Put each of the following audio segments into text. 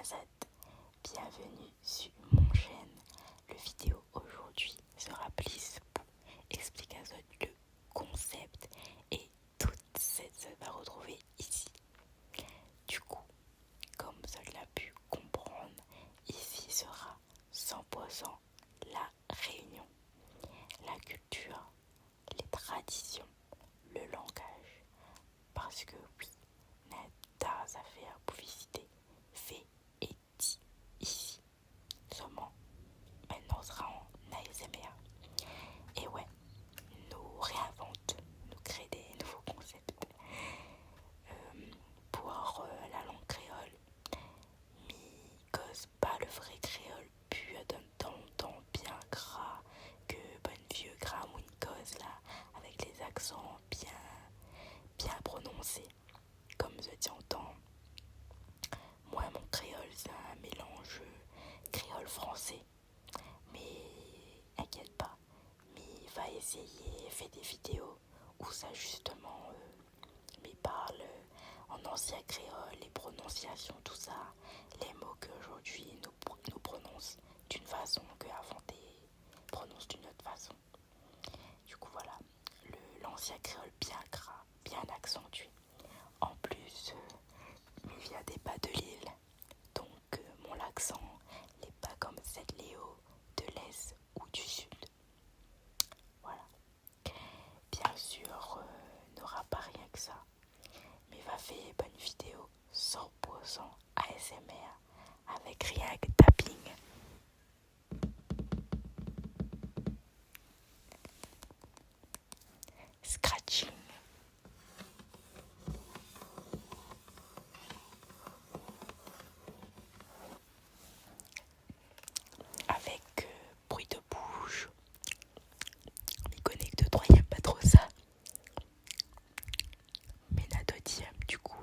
Azad, bienvenue sur mon chaîne. Le vidéo aujourd'hui sera plus pour expliquer à Azad le concept et toute cette va retrouver ici. Du coup, comme vous l'a pu comprendre, ici sera 100% la réunion, la culture, les traditions, le langage. Parce que oui, Nada a fait la publicité, fait et dit ici. Seulement, maintenant on sera en ASMR. Et ouais, nous réinvente, nous crée des nouveaux concepts. Pour la langue créole, mi cause pas le vrai créole, puis d'un temps bien gras, que bon vieux gras ou une cause là, avec les accents bien prononcés. Comme je dis en temps, moi mon créole c'est un mélange créole-français. Mais inquiète pas, mais va essayer, fait des vidéos où ça justement mais parle en ancien créole, les prononciations, tout ça, les mots qu'aujourd'hui nous prononce d'une façon qu'avant des prononce d'une autre façon. Du coup voilà, l'ancien créole bien gras, bien accentué. En plus, il vient des bas de l'île, donc mon accent n'est pas comme cette Léo de l'Est ou du Sud. Voilà. Bien sûr, n'aura pas rien que ça, mais va faire bonne vidéo 100% ASMR avec rien que tapping. Scratching. Avec bruit de bouche. On y connaît que 2-3, il n'y a pas trop ça. Mais Nadoti aime du coup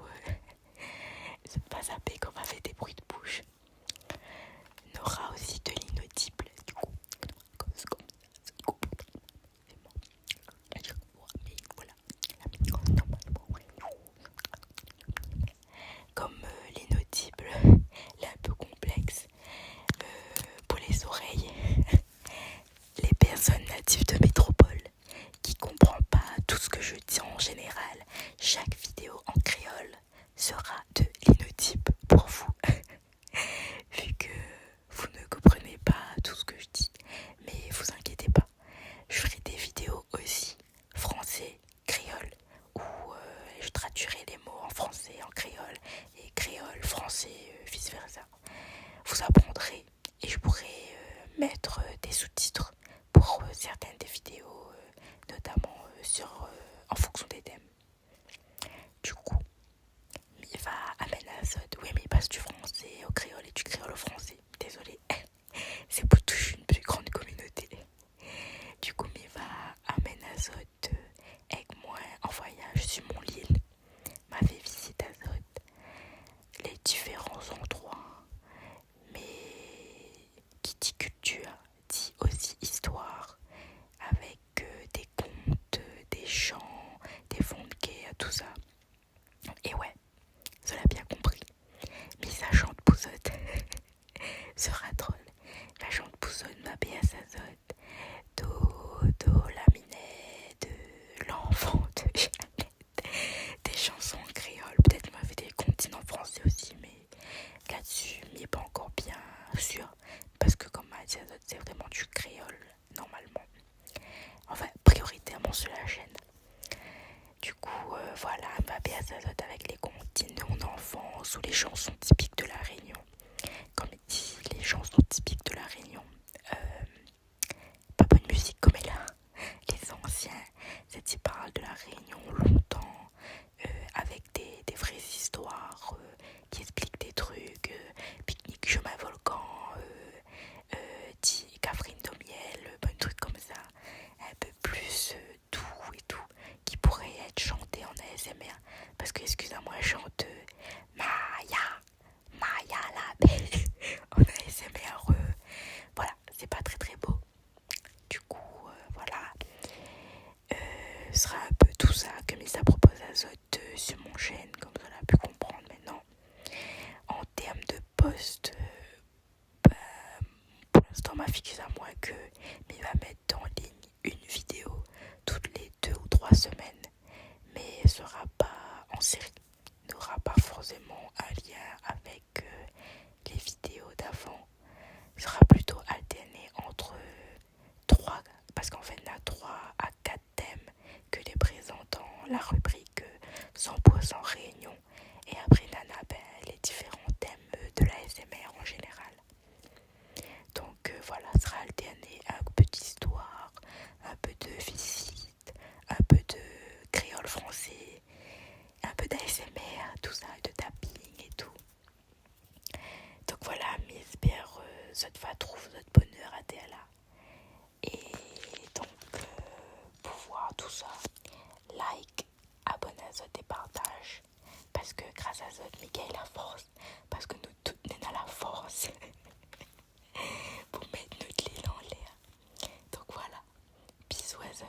ne pas zapper comme on fait des bruits de bouche. On aura aussi de l'inaudible du coup. Comme ça. Comme l'inaudible, elle est un peu complexe pour les oreilles. Les personnes natives de métropole qui ne comprennent pas tout ce que je dis en général, chaque vidéo en créole sera de l'inaudible pour vous. Vu que vous ne comprenez pas tout ce que je dis, mais vous inquiétez pas, je ferai des vidéos aussi français, créole, où je traduirai les mots en français, en créole, et créole, français, vice versa. Vous apprendrez et je pourrai mettre des sous-titres pour certaines des vidéos, notamment en fonction des thèmes. Du coup, il va amener à ça. Oui, mais il passe du français au créole et du créole au français. Désolée, c'est pour toucher une plus grande communauté. Du coup, il va amener à ça avec moi en voyage sur mon île. M'a fait visiter à ça les différents endroits. Mais qui dit culture dit aussi histoire, avec des contes, des chants, des fonds-de-quai, tout ça. Et ouais, ça l'a bien compris. Mais ça chante pouzotte sera drôle. La chante pouzotte m'a bien sa zotte. Do, la minette, l'enfant de Jeannette. Des chansons en créole. Peut-être m'a fait des comptines en français aussi, mais là-dessus, il n'est pas encore bien sûr. Parce que comme m'a dit, c'est vraiment du créole, normalement. Enfin, prioritairement sur la chaîne. Du coup, voilà, ma Béazazot avec les comptines de mon enfance ou les chansons typiques de la Réunion. Comme il dit, les chansons typiques de la Réunion. Pas bonne musique comme elle a. Les anciens, c'est ils parlent de la Réunion longtemps, avec des vraies histoires qui expliquent des trucs. Pique-nique, chemin volcan, Catherine de miel, un truc comme ça. Un peu plus doux et tout, qui pourrait être chanté en ASMR. Parce que, excusez-moi, je chante Maya, poste, pour l'instant ma fixe à moi que mais il va mettre en ligne une vidéo toutes les 2 ou 3 semaines, mais elle sera pas en série, n'aura pas forcément un lien avec les vidéos d'avant, sera plutôt alterné entre 3, parce qu'en fait il y a 3 à 4 thèmes que les présente dans la rubrique 100% réunion, et après Nana les différents thèmes de la SMR en général. Donc voilà, ça sera alterné un peu d'histoire, un peu de visite, un peu de créole français, un peu d'ASMR, tout ça, de tapping et tout. Donc voilà, j'espère que ça va trouver notre bonheur à TLA. Et donc, pour voir tout ça, like, abonnez à et partage. Parce que grâce à ça, Miguel a la force. Parce que nous toutes, nous avons la force pour mettre notre lille en l'air. Donc voilà, bisous à Zot.